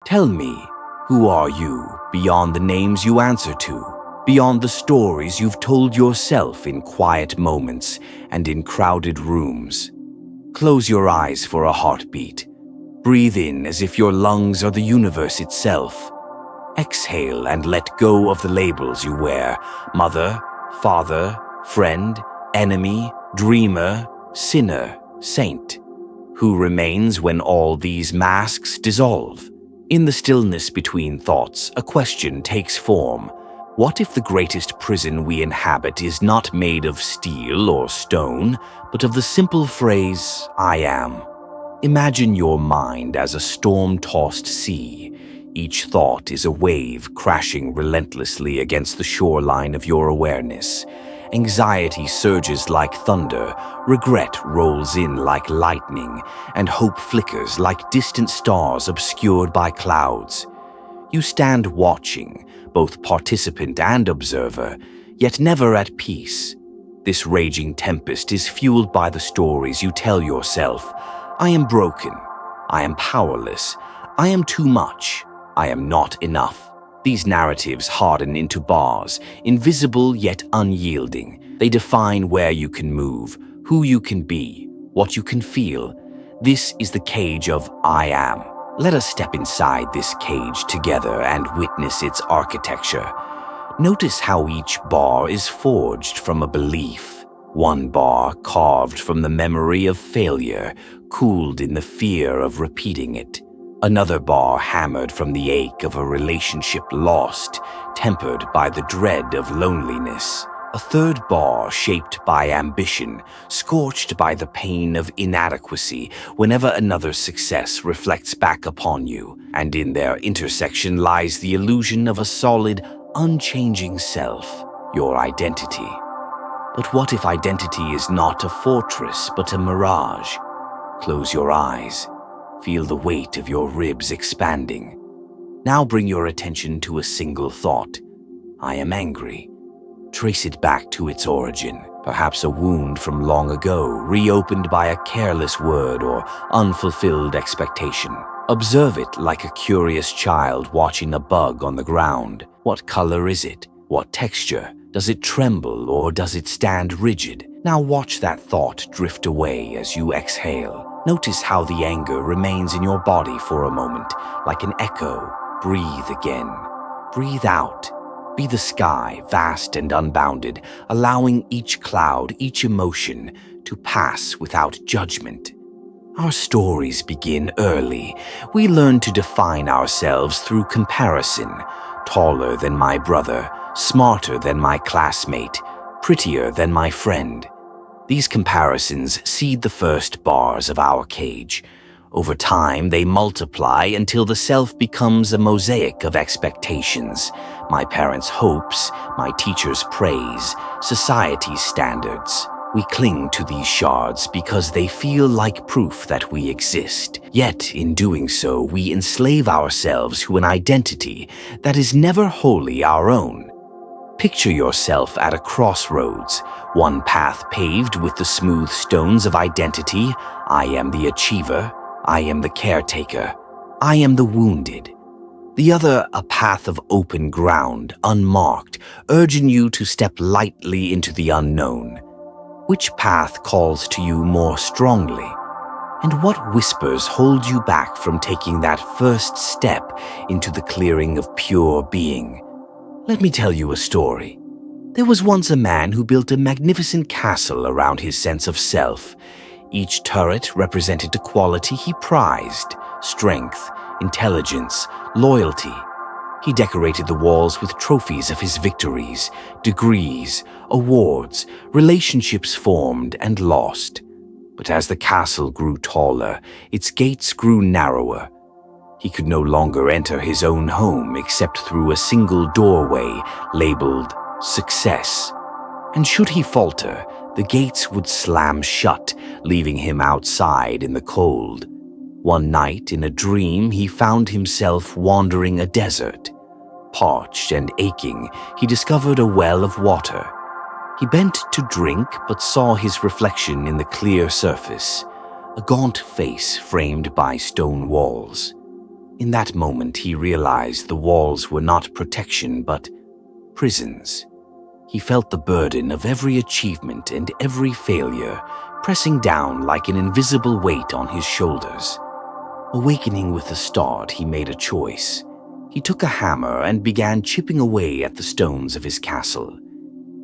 Tell me, who are you beyond the names you answer to, beyond the stories you've told yourself in quiet moments and in crowded rooms? Close your eyes for a heartbeat. Breathe in as if your lungs are the universe itself. Exhale and let go of the labels you wear: mother, father, friend, enemy, dreamer, sinner, saint. Who remains when all these masks dissolve? In the stillness between thoughts, a question takes form. What if the greatest prison we inhabit is not made of steel or stone, but of the simple phrase, I am? Imagine your mind as a storm-tossed sea. Each thought is a wave crashing relentlessly against the shoreline of your awareness. Anxiety surges like thunder, regret rolls in like lightning, and hope flickers like distant stars obscured by clouds. You stand watching, both participant and observer, yet never at peace. This raging tempest is fueled by the stories you tell yourself. I am broken. I am powerless. I am too much. I am not enough. These narratives harden into bars, invisible yet unyielding. They define where you can move, who you can be, what you can feel. This is the cage of I am. Let us step inside this cage together and witness its architecture. Notice how each bar is forged from a belief. One bar carved from the memory of failure, cooled in the fear of repeating it. Another bar hammered from the ache of a relationship lost, tempered by the dread of loneliness. A third bar shaped by ambition, scorched by the pain of inadequacy whenever another success reflects back upon you, and in their intersection lies the illusion of a solid, unchanging self, your identity. But what if identity is not a fortress but a mirage? Close your eyes. Feel the weight of your ribs expanding. Now bring your attention to a single thought. I am angry. Trace it back to its origin, perhaps a wound from long ago, reopened by a careless word or unfulfilled expectation. Observe it like a curious child watching a bug on the ground. What color is it? What texture? Does it tremble or does it stand rigid? Now watch that thought drift away as you exhale. Notice how the anger remains in your body for a moment, like an echo. Breathe again. Breathe out. Be the sky, vast and unbounded, allowing each cloud, each emotion, to pass without judgment. Our stories begin early. We learn to define ourselves through comparison. Taller than my brother, smarter than my classmate, prettier than my friend. These comparisons seed the first bars of our cage. Over time, they multiply until the self becomes a mosaic of expectations. My parents' hopes, my teacher's praise, society's standards. We cling to these shards because they feel like proof that we exist. Yet, in doing so, we enslave ourselves to an identity that is never wholly our own. Picture yourself at a crossroads, one path paved with the smooth stones of identity. I am the achiever. I am the caretaker. I am the wounded. The other, a path of open ground, unmarked, urging you to step lightly into the unknown. Which path calls to you more strongly? And what whispers hold you back from taking that first step into the clearing of pure being? Let me tell you a story. There was once a man who built a magnificent castle around his sense of self. Each turret represented a quality he prized: strength, intelligence, loyalty. He decorated the walls with trophies of his victories, degrees, awards, relationships formed and lost. But as the castle grew taller, its gates grew narrower. He could no longer enter his own home except through a single doorway labeled success. And should he falter, the gates would slam shut, leaving him outside in the cold. One night, in a dream, he found himself wandering a desert. Parched and aching, he discovered a well of water. He bent to drink, but saw his reflection in the clear surface, a gaunt face framed by stone walls. In that moment, he realized the walls were not protection but prisons. He felt the burden of every achievement and every failure pressing down like an invisible weight on his shoulders. Awakening with the start, he made a choice. He took a hammer and began chipping away at the stones of his castle.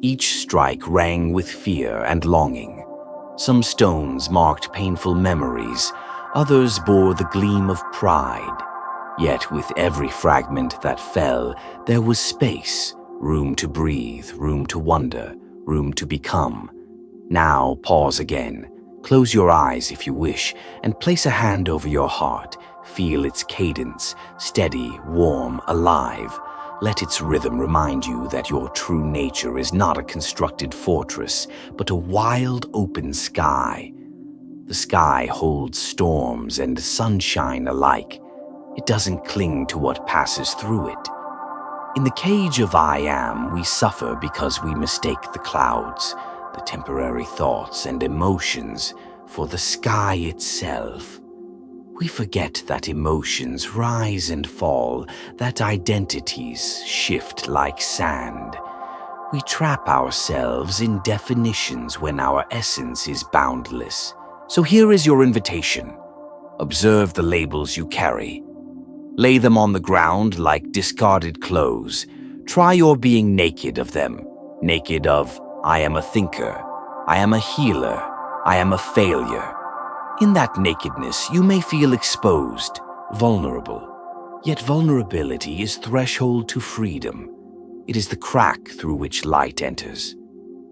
Each strike rang with fear and longing. Some stones marked painful memories, others bore the gleam of pride. Yet with every fragment that fell, there was space, room to breathe, room to wonder, room to become. Now pause again. Close your eyes if you wish, and place a hand over your heart. Feel its cadence, steady, warm, alive. Let its rhythm remind you that your true nature is not a constructed fortress, but a wild, open sky. The sky holds storms and sunshine alike. It doesn't cling to what passes through it. In the cage of I am, we suffer because we mistake the clouds, the temporary thoughts and emotions, for the sky itself. We forget that emotions rise and fall, that identities shift like sand. We trap ourselves in definitions when our essence is boundless. So here is your invitation. Observe the labels you carry. Lay them on the ground like discarded clothes. Try your being naked of them. Naked of, I am a thinker, I am a healer, I am a failure. In that nakedness, you may feel exposed, vulnerable. Yet vulnerability is threshold to freedom. It is the crack through which light enters.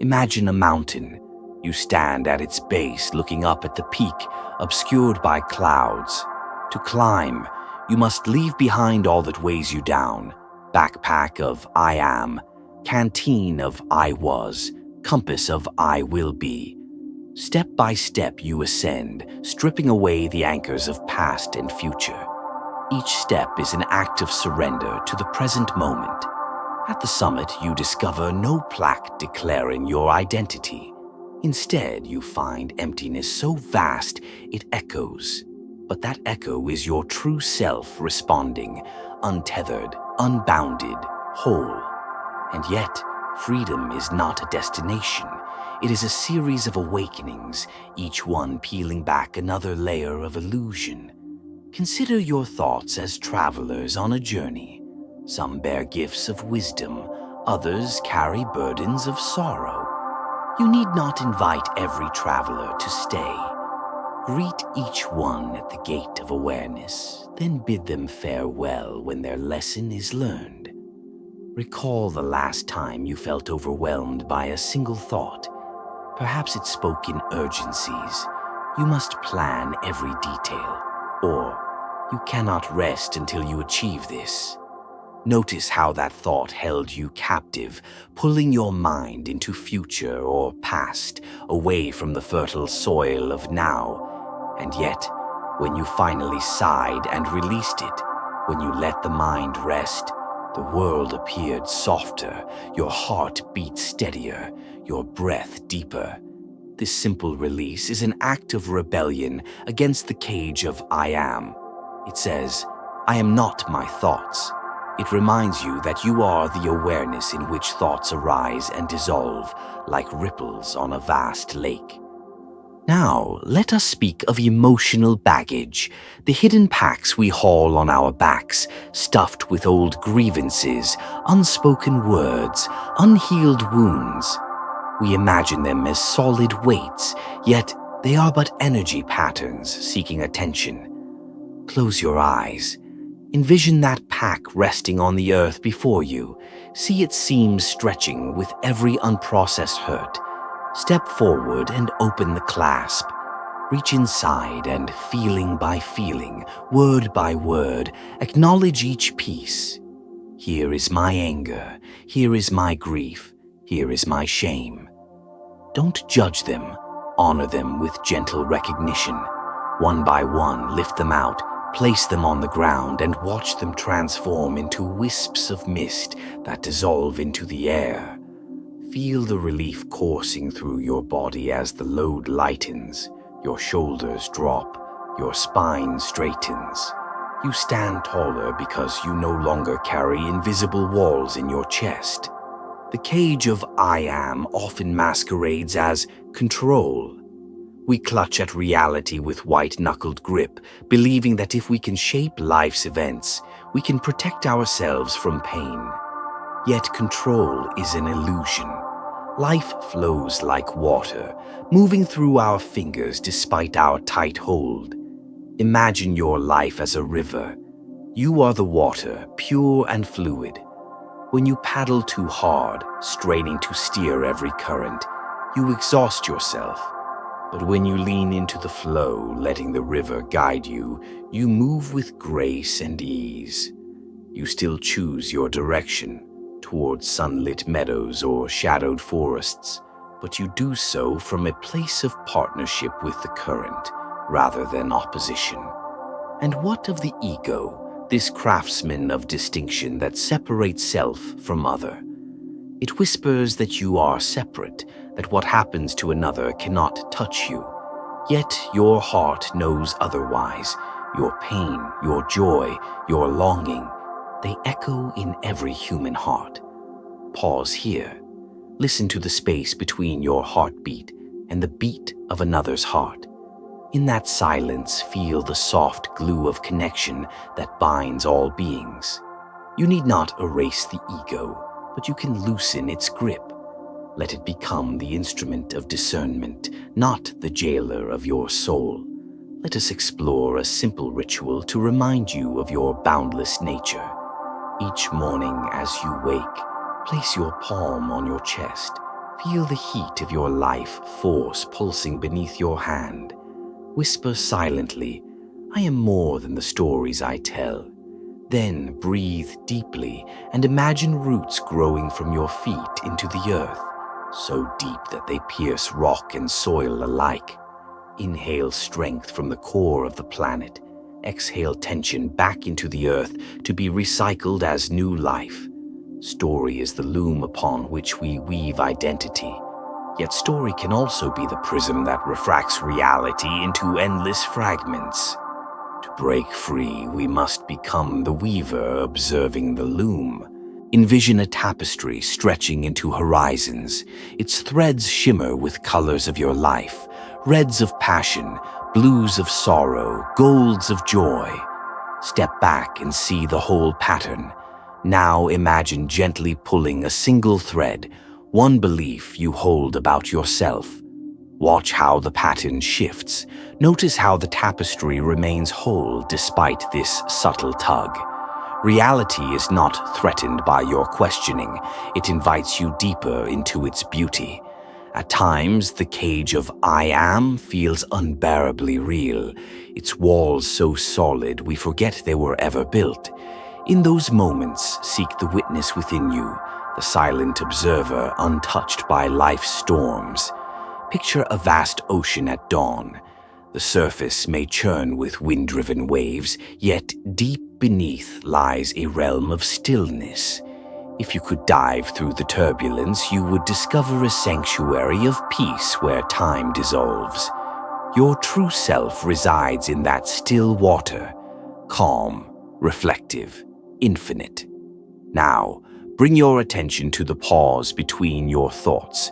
Imagine a mountain. You stand at its base, looking up at the peak, obscured by clouds. To climb, you must leave behind all that weighs you down. Backpack of I am, canteen of I was, compass of I will be. Step by step you ascend, stripping away the anchors of past and future. Each step is an act of surrender to the present moment. At the summit, you discover no plaque declaring your identity. Instead, you find emptiness so vast it echoes. But that echo is your true self responding, untethered, unbounded, whole. And yet, freedom is not a destination. It is a series of awakenings, each one peeling back another layer of illusion. Consider your thoughts as travelers on a journey. Some bear gifts of wisdom, others carry burdens of sorrow. You need not invite every traveler to stay. Greet each one at the gate of awareness, then bid them farewell when their lesson is learned. Recall the last time you felt overwhelmed by a single thought. Perhaps it spoke in urgencies. You must plan every detail, or you cannot rest until you achieve this. Notice how that thought held you captive, pulling your mind into future or past, away from the fertile soil of now. And yet, when you finally sighed and released it, when you let the mind rest, the world appeared softer, your heart beat steadier, your breath deeper. This simple release is an act of rebellion against the cage of I am. It says, I am not my thoughts. It reminds you that you are the awareness in which thoughts arise and dissolve like ripples on a vast lake. Now, let us speak of emotional baggage, the hidden packs we haul on our backs, stuffed with old grievances, unspoken words, unhealed wounds. We imagine them as solid weights, yet they are but energy patterns seeking attention. Close your eyes. Envision that pack resting on the earth before you. See its seams stretching with every unprocessed hurt. Step forward and open the clasp. Reach inside and feeling by feeling, word by word, acknowledge each piece. Here is my anger. Here is my grief. Here is my shame. Don't judge them. Honor them with gentle recognition. One by one, lift them out. Place them on the ground and watch them transform into wisps of mist that dissolve into the air. Feel the relief coursing through your body as the load lightens, your shoulders drop, your spine straightens. You stand taller because you no longer carry invisible walls in your chest. The cage of I am often masquerades as control. We clutch at reality with white-knuckled grip, believing that if we can shape life's events, we can protect ourselves from pain. Yet control is an illusion. Life flows like water, moving through our fingers despite our tight hold. Imagine your life as a river. You are the water, pure and fluid. When you paddle too hard, straining to steer every current, you exhaust yourself. But when you lean into the flow, letting the river guide you, you move with grace and ease. You still choose your direction, towards sunlit meadows or shadowed forests, but you do so from a place of partnership with the current, rather than opposition. And what of the ego, this craftsman of distinction that separates self from other? It whispers that you are separate, that what happens to another cannot touch you. Yet your heart knows otherwise. Your pain, your joy, your longing, they echo in every human heart. Pause here. Listen to the space between your heartbeat and the beat of another's heart. In that silence, feel the soft glue of connection that binds all beings. You need not erase the ego, but you can loosen its grip. Let it become the instrument of discernment, not the jailer of your soul. Let us explore a simple ritual to remind you of your boundless nature. Each morning as you wake, place your palm on your chest. Feel the heat of your life force pulsing beneath your hand. Whisper silently, I am more than the stories I tell. Then breathe deeply and imagine roots growing from your feet into the earth, so deep that they pierce rock and soil alike. Inhale strength from the core of the planet. Exhale tension back into the earth to be recycled as new life. Story is the loom upon which we weave identity. Yet story can also be the prism that refracts reality into endless fragments. To break free, we must become the weaver observing the loom. Envision a tapestry stretching into horizons. Its threads shimmer with colors of your life, reds of passion, blues of sorrow, golds of joy. Step back and see the whole pattern. Now imagine gently pulling a single thread, one belief you hold about yourself. Watch how the pattern shifts. Notice how the tapestry remains whole despite this subtle tug. Reality is not threatened by your questioning. It invites you deeper into its beauty. At times, the cage of I am feels unbearably real, its walls so solid we forget they were ever built. In those moments, seek the witness within you, the silent observer untouched by life's storms. Picture a vast ocean at dawn. The surface may churn with wind-driven waves, yet deep beneath lies a realm of stillness. If you could dive through the turbulence, you would discover a sanctuary of peace where time dissolves. Your true self resides in that still water, calm, reflective, infinite. Now, bring your attention to the pause between your thoughts.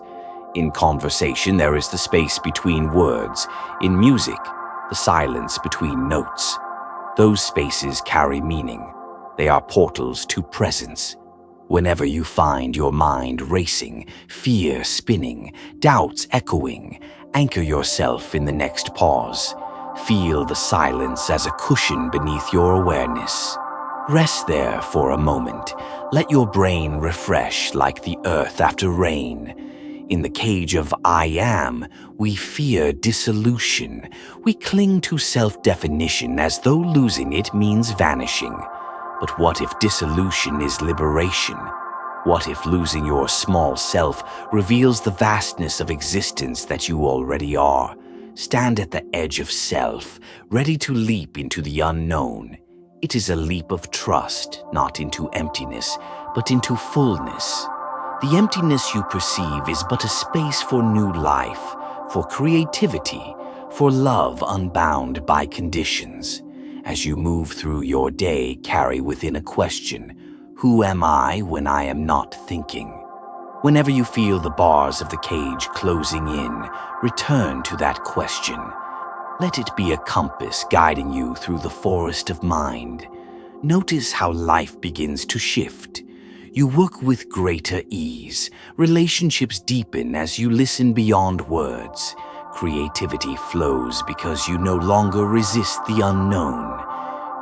In conversation, there is the space between words. In music, the silence between notes. Those spaces carry meaning. They are portals to presence. Whenever you find your mind racing, fear spinning, doubts echoing, anchor yourself in the next pause. Feel the silence as a cushion beneath your awareness. Rest there for a moment. Let your brain refresh like the earth after rain. In the cage of I am, we fear dissolution. We cling to self-definition as though losing it means vanishing. But what if dissolution is liberation? What if losing your small self reveals the vastness of existence that you already are? Stand at the edge of self, ready to leap into the unknown. It is a leap of trust, not into emptiness, but into fullness. The emptiness you perceive is but a space for new life, for creativity, for love unbound by conditions. As you move through your day, carry within a question: who am I when I am not thinking? Whenever you feel the bars of the cage closing in, return to that question. Let it be a compass guiding you through the forest of mind. Notice how life begins to shift. You work with greater ease. Relationships deepen as you listen beyond words. Creativity flows because you no longer resist the unknown.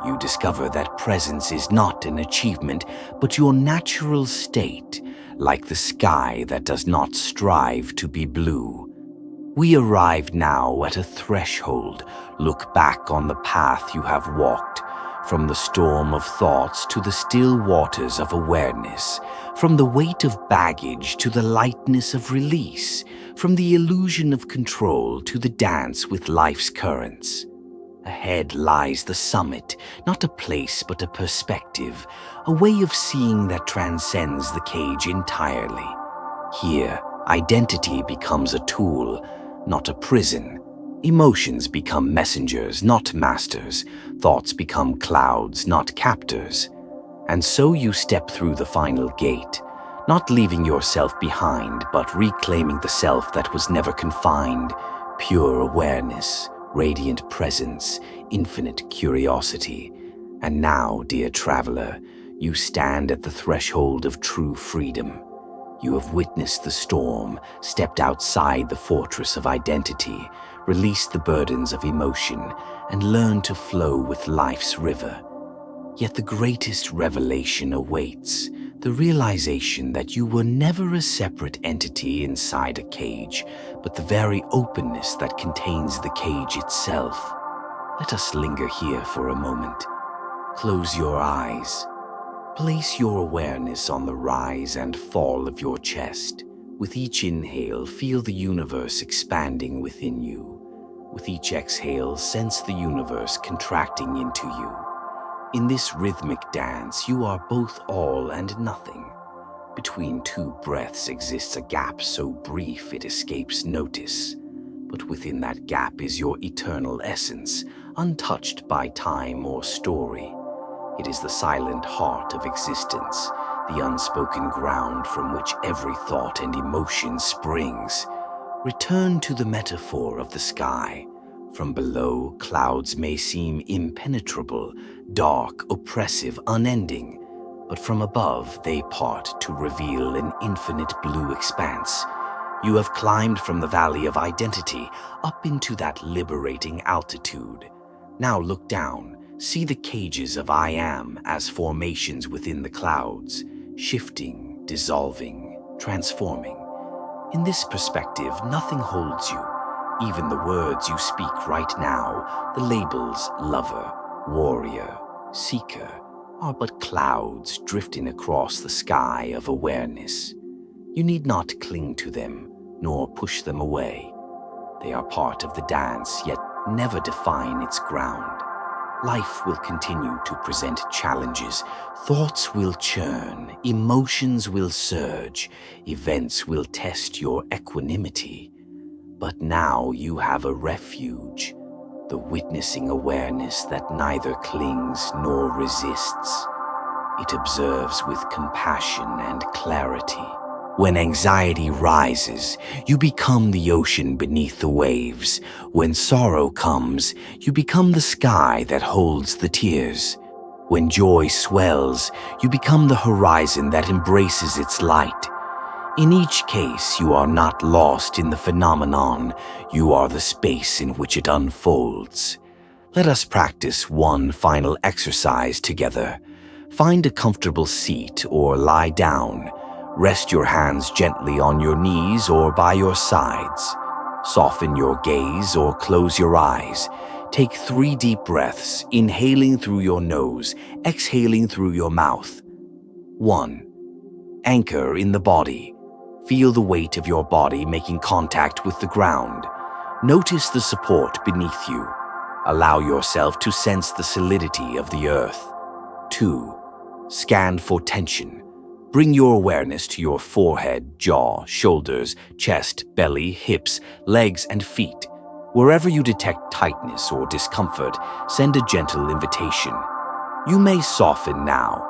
You discover that presence is not an achievement, but your natural state, like the sky that does not strive to be blue. We arrive now at a threshold. Look back on the path you have walked, from the storm of thoughts to the still waters of awareness, from the weight of baggage to the lightness of release, from the illusion of control to the dance with life's currents. Ahead lies the summit, not a place but a perspective, a way of seeing that transcends the cage entirely. Here, identity becomes a tool, not a prison. Emotions become messengers, not masters. Thoughts become clouds, not captors. And so you step through the final gate, not leaving yourself behind, but reclaiming the self that was never confined. Pure awareness, radiant presence, infinite curiosity. And now, dear traveler, you stand at the threshold of true freedom. You have witnessed the storm, stepped outside the fortress of identity, released the burdens of emotion, and learned to flow with life's river. Yet the greatest revelation awaits, the realization that you were never a separate entity inside a cage, but the very openness that contains the cage itself. Let us linger here for a moment. Close your eyes. Place your awareness on the rise and fall of your chest. With each inhale, feel the universe expanding within you. With each exhale, sense the universe contracting into you. In this rhythmic dance, you are both all and nothing. Between two breaths exists a gap so brief it escapes notice. But within that gap is your eternal essence, untouched by time or story. It is the silent heart of existence, the unspoken ground from which every thought and emotion springs. Return to the metaphor of the sky. From below, clouds may seem impenetrable, dark, oppressive, unending. But from above, they part to reveal an infinite blue expanse. You have climbed from the valley of identity up into that liberating altitude. Now look down. See the cages of I am as formations within the clouds, shifting, dissolving, transforming. In this perspective, nothing holds you. Even the words you speak right now, the labels lover, warrior, seeker, are but clouds drifting across the sky of awareness. You need not cling to them, nor push them away. They are part of the dance, yet never define its ground. Life will continue to present challenges. Thoughts will churn, emotions will surge, events will test your equanimity. But now you have a refuge, the witnessing awareness that neither clings nor resists. It observes with compassion and clarity. When anxiety rises, you become the ocean beneath the waves. When sorrow comes, you become the sky that holds the tears. When joy swells, you become the horizon that embraces its light. In each case, you are not lost in the phenomenon. You are the space in which it unfolds. Let us practice one final exercise together. Find a comfortable seat or lie down. Rest your hands gently on your knees or by your sides. Soften your gaze or close your eyes. Take 3 deep breaths, inhaling through your nose, exhaling through your mouth. 1. Anchor in the body. Feel the weight of your body making contact with the ground. Notice the support beneath you. Allow yourself to sense the solidity of the earth. 2. Scan for tension. Bring your awareness to your forehead, jaw, shoulders, chest, belly, hips, legs, and feet. Wherever you detect tightness or discomfort, send a gentle invitation. You may soften now.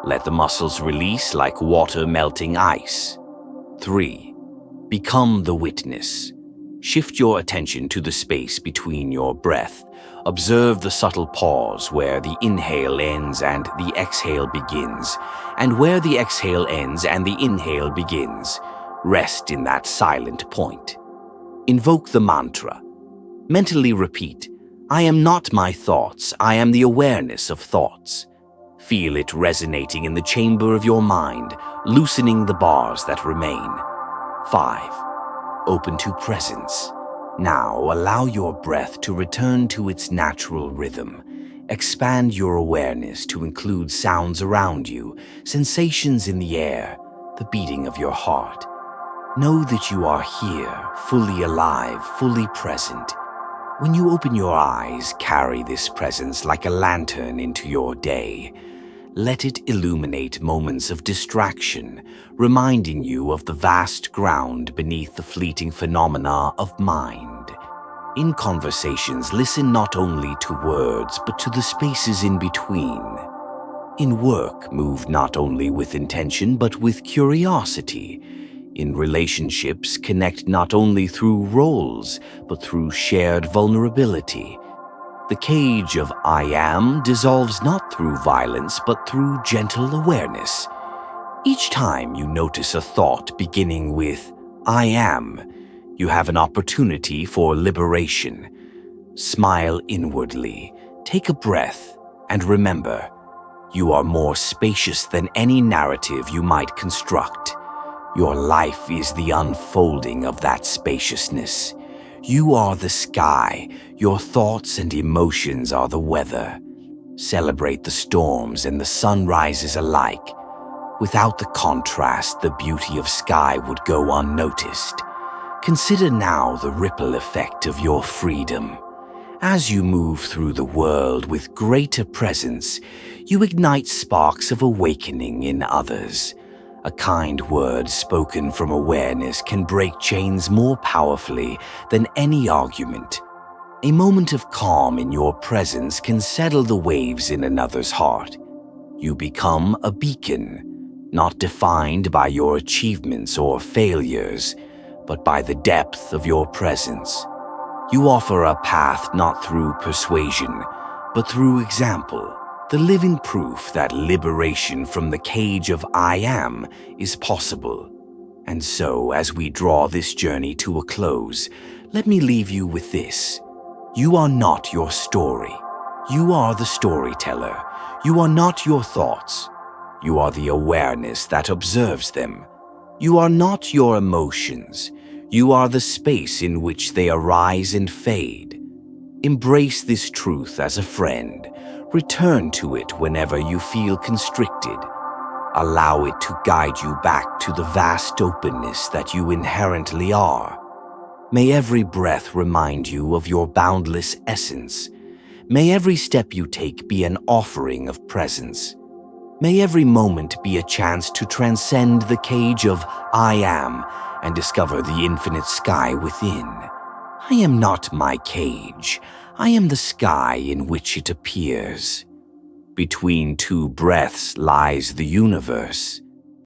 Let the muscles release like water melting ice. 3. Become the witness. Shift your attention to the space between your breath. Observe the subtle pause where the inhale ends and the exhale begins, and where the exhale ends and the inhale begins. Rest in that silent point. Invoke the mantra. Mentally repeat, I am not my thoughts, I am the awareness of thoughts. Feel it resonating in the chamber of your mind, loosening the bars that remain. 5. Open to presence. Now allow your breath to return to its natural rhythm. Expand your awareness to include sounds around you, sensations in the air, the beating of your heart. Know that you are here, fully alive, fully present. When you open your eyes, carry this presence like a lantern into your day. Let it illuminate moments of distraction, reminding you of the vast ground beneath the fleeting phenomena of mind. In conversations, listen not only to words, but to the spaces in between. In work, move not only with intention, but with curiosity. In relationships, connect not only through roles, but through shared vulnerability. The cage of I am dissolves not through violence, but through gentle awareness. Each time you notice a thought beginning with I am, you have an opportunity for liberation. Smile inwardly, take a breath, and remember, you are more spacious than any narrative you might construct. Your life is the unfolding of that spaciousness. You are the sky, your thoughts and emotions are the weather. Celebrate the storms and the sunrises alike. Without the contrast, the beauty of sky would go unnoticed. Consider now the ripple effect of your freedom. As you move through the world with greater presence, you ignite sparks of awakening in others. A kind word spoken from awareness can break chains more powerfully than any argument. A moment of calm in your presence can settle the waves in another's heart. You become a beacon, not defined by your achievements or failures, but by the depth of your presence. You offer a path not through persuasion, but through example. The living proof that liberation from the cage of I am is possible. And so, as we draw this journey to a close, let me leave you with this. You are not your story. You are the storyteller. You are not your thoughts. You are the awareness that observes them. You are not your emotions. You are the space in which they arise and fade. Embrace this truth as a friend. Return to it whenever you feel constricted. Allow it to guide you back to the vast openness that you inherently are. May every breath remind you of your boundless essence. May every step you take be an offering of presence. May every moment be a chance to transcend the cage of I am and discover the infinite sky within. I am not my cage. I am the sky in which it appears. Between two breaths lies the universe.